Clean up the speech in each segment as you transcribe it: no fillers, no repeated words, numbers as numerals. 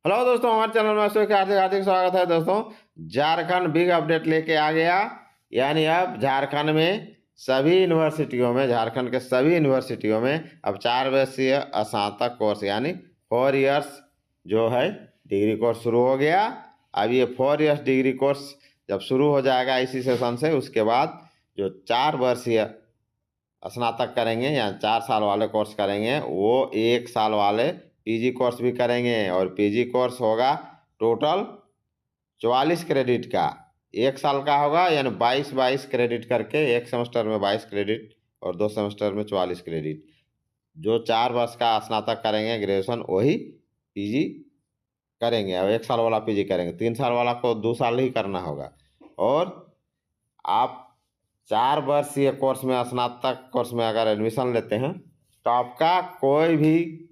Hello दोस्तों, हमारे channel में हार्दिक हार्दिक स्वागत है। दोस्तों, झारखंड बिग अपडेट लेके आ गया। यानी अब झारखंड में सभी यूनिवर्सिटियों में, झारखंड के सभी यूनिवर्सिटियों में अब 4 वर्षीय स्नातक कोर्स यानी 4 इयर्स जो है डिग्री कोर्स शुरू हो गया। अब ये 4 इयर्स डिग्री कोर्स जब शुरू हो जाएगा इसी सेशन से, उसके बाद जो 4 वर्षीय स्नातक करेंगे या 4 साल वाले कोर्स करेंगे, वो 1 साल वाले पीजी कोर्स भी करेंगे। और पीजी कोर्स होगा टोटल 44 क्रेडिट का। 1 साल का होगा, यानी 22 क्रेडिट करके, एक सेमेस्टर में 22 क्रेडिट और 2 सेमेस्टर में 44 क्रेडिट। जो 4 वर्ष का स्नातक करेंगे ग्रेजुएशन, वही पीजी करेंगे। और 1 साल वाला पीजी करेंगे। 3 साल वाला को 2 साल ही करना होगा। और आप 4 वर्षीय कोर्स में, स्नातक कोर्स में अगर एडमिशन लेते हैं तो आपका कोई भी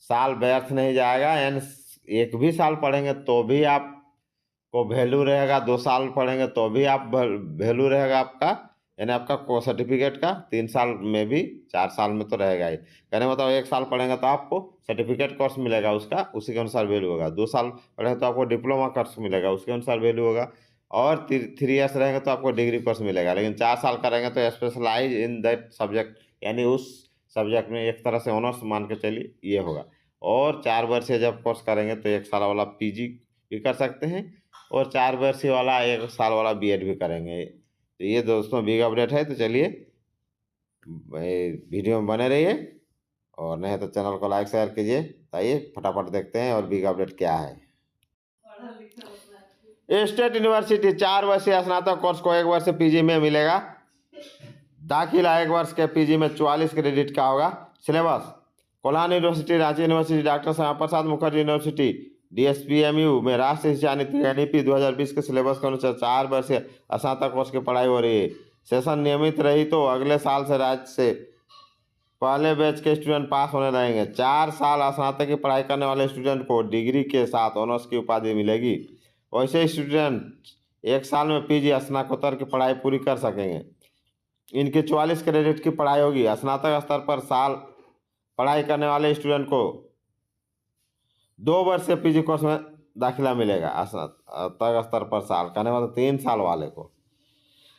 साल व्यर्थ नहीं जाएगा। यानी एक भी साल पढ़ेंगे तो भी आपको वैल्यू रहेगा, 2 साल पढ़ेंगे तो भी आप वैल्यू रहेगा आपका। यानी आपका सर्टिफिकेट का 3 साल में भी, 4 साल में तो रहेगा ही। कहने मतलब 1 साल पढ़ेंगे तो आपको सर्टिफिकेट कोर्स मिलेगा, उसका उसी के अनुसार वैल्यू होगा। 2 साल पढ़ेंगे तो आपको डिप्लोमा कोर्स मिलेगा, उसके अनुसार वैल्यू होगा। और 3 इयर्स रहेंगे तो आपको डिग्री कोर्स मिलेगा। लेकिन 4 साल करेंगे तो स्पेशलाइज इन दैट सब्जेक्ट, यानी उस सब्जेक्ट में एक तरह से ऑनर्स मान के चलिए, ये होगा। और 4 वर्षीय जब कोर्स करेंगे तो 1 साल वाला पीजी भी कर सकते हैं, और 4 वर्षीय वाला 1 साल वाला बीएड भी करेंगे। तो ये दोस्तों बिग अपडेट है। तो चलिए वीडियो में बने रहिए, और नहीं तो चैनल को लाइक शेयर कीजिए। आइए फटाफट देखते हैं और बिग अपडेट क्या है। स्टेट यूनिवर्सिटी 4 वर्षीय स्नातक कोर्स को 1 वर्ष पीजी में मिलेगा। दाखिला 1 वर्ष के पीजी में 44 क्रेडिट का होगा। Syllabus: Kolhan university, Ranchi university, doctor Shyama Prasad Mukherjee university, DSPMU में राष्ट्रीय शिक्षा नीति एनईपी 2020 के सिलेबस के अनुसार 4 वर्षीय स्नातक कोर्स की पढ़ाई हो रही है। सेशन नियमित रही तो अगले साल से राज्य से पहले बैच के स्टूडेंट पास होने रहेंगे। 4 साल स्नातक की पढ़ाई करने वाले स्टूडेंट को डिग्री के साथ ऑनर्स की उपाधि मिलेगी। वैसे स्टूडेंट 1 साल में पीजी स्नातकोत्तर की पढ़ाई पूरी कर सकेंगे। इनकी 44 क्रेडिट की पढ़ाई होगी। स्नातक स्तर पर साल पढ़ाई करने वाले स्टूडेंट को 2 वर्षीय पीजी कोर्स में दाखिला मिलेगा। स्नातक स्तर पर साल करने वाले 3 साल वाले को,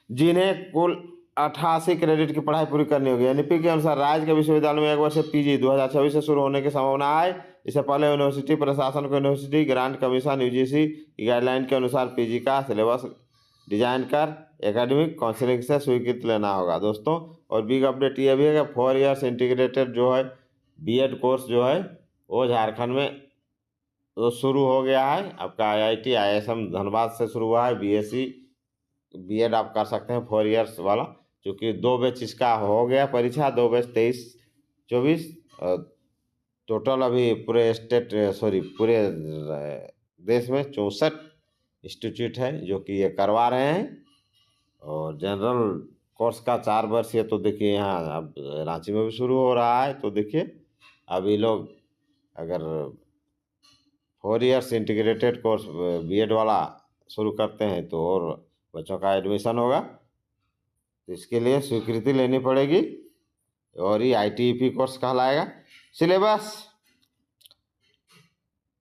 जिन्हें कुल 88 क्रेडिट की पढ़ाई पूरी करनी होगी। एनईपी के अनुसार राज्य के विश्वविद्यालय में 1 वर्षीय पीजी 2026 से शुरू होने की संभावना है। इससे पहले यूनिवर्सिटी प्रशासन को यूनिवर्सिटी ग्रांट कमीशन यूजीसी की गाइडलाइन के अनुसार पीजी का सिलेबस डिजाइन कर एकेडमिक काउंसिलिंग से स्वीकृति लेना होगा। दोस्तों, और बिग अपडेट ये भी है कि 4 इयर्स इंटीग्रेटेड जो है बीएड कोर्स जो है वो झारखंड में तो शुरू हो गया है। आपका आईआईटी आईएसएम धनबाद से शुरू हुआ है। बीएससी बीएड आप कर सकते हैं 4 इयर्स वाला, क्योंकि 2 बैच इसका हो गया परीक्षा, 2 बैच 23-24। टोटल अभी पूरे देश में 64 इंस्टीट्यूट है जो कि ये करवा रहे हैं। और जनरल कोर्स का 4 वर्षीय तो देखिए यहाँ अब रांची में भी शुरू हो रहा है। तो देखिए अभी लोग अगर 4 इयर्स इंटीग्रेटेड कोर्स बीएड वाला शुरू करते हैं तो और बच्चों का एडमिशन होगा। तो इसके लिए स्वीकृति लेनी पड़ेगी, और ये आईटीईपी कोर्स कहलाएगा। सिलेबस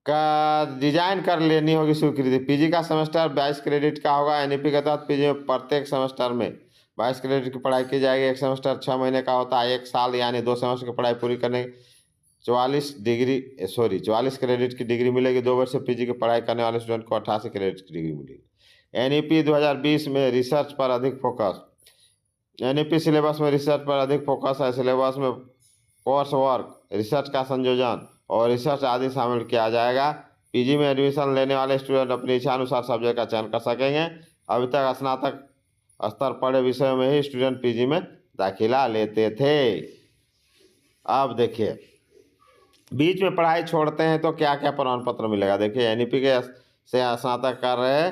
का डिजाइन कर लेनी होगी स्वीकृति। पीजी का सेमेस्टर 22 क्रेडिट का होगा। एनईपी के तहत पीजी में प्रत्येक सेमेस्टर में 22 क्रेडिट की पढ़ाई की जाएगी। एक सेमेस्टर 6 महीने का होता है। 1 साल यानी 2 सेमेस्टर की पढ़ाई पूरी करने 44 क्रेडिट की डिग्री मिलेगी। 2 वर्ष से पीजी की पढ़ाई करने वाले स्टूडेंट को 88 क्रेडिट की डिग्री मिलेगी। एनईपी 2020 में रिसर्च पर अधिक फोकस। एनईपी सिलेबस में रिसर्च पर अधिक फोकस है। सिलेबस में कोर्स वर्क, रिसर्च का संयोजन और रिसर्च आदि शामिल किया जाएगा। पीजी में एडमिशन लेने वाले स्टूडेंट अपनी इच्छा अनुसार सब्जेक्ट का चयन कर सकेंगे। अभी तक स्नातक स्तर पढ़े विषयों में ही स्टूडेंट पीजी में दाखिला लेते थे। अब देखिए, बीच में पढ़ाई छोड़ते हैं तो क्या क्या प्रमाण पत्र मिलेगा। देखिए, एनईपी के से स्नातक कर रहे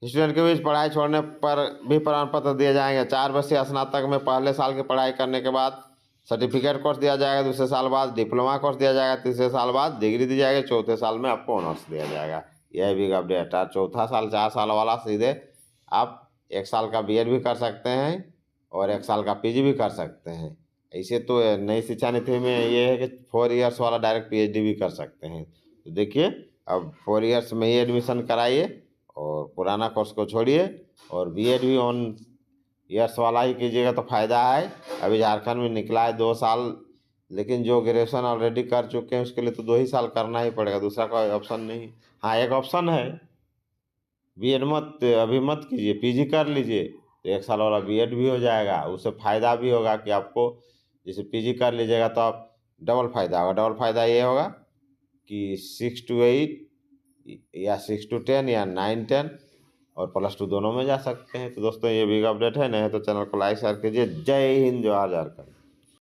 स्टूडेंट के बीच पढ़ाई छोड़ने पर भी प्रमाण पत्र दिए जाएंगे। 4 वर्षीय स्नातक में पहले साल की पढ़ाई करने के बाद सर्टिफिकेट कोर्स दिया जाएगा। दूसरे साल बाद डिप्लोमा कोर्स दिया जाएगा। तीसरे साल बाद डिग्री दी जाएगी। चौथे साल में आपको ऑनर्स दिया जाएगा। यह भी अपडेट है। चौथा साल 4 साल वाला सीधे आप 1 साल का बीएड भी कर सकते हैं और 1 साल का पीजी भी कर सकते हैं। ऐसे तो नई शिक्षा नीति में ये है कि 4 इयर्स वाला डायरेक्ट पीएचडी भी कर सकते हैं। तो देखिए अब 4 ईयर्स में ही एडमिशन कराइए और पुराना कोर्स को छोड़िए और बीएड भी ऑन ईयर्स वाला ही कीजिएगा तो फ़ायदा है। अभी झारखंड में निकला है 2 साल, लेकिन जो ग्रेजुएशन ऑलरेडी कर चुके हैं उसके लिए तो 2 ही साल करना ही पड़ेगा, दूसरा कोई ऑप्शन नहीं। हाँ, एक ऑप्शन है, बीएड मत अभी मत कीजिए, पीजी कर लीजिए तो 1 साल वाला बीएड भी हो जाएगा, उससे फ़ायदा भी होगा कि आपको जैसे पीजी कर लीजिएगा तो आप डबल फ़ायदा होगा। डबल फ़ायदा ये होगा कि 6 to 8 या 6 to 10 या 9-10 और +2 दोनों में जा सकते हैं। तो दोस्तों ये बिग अपडेट है, नहीं तो चैनल को लाइक शेयर कीजिए। जय हिंद, जोहार झारखंड।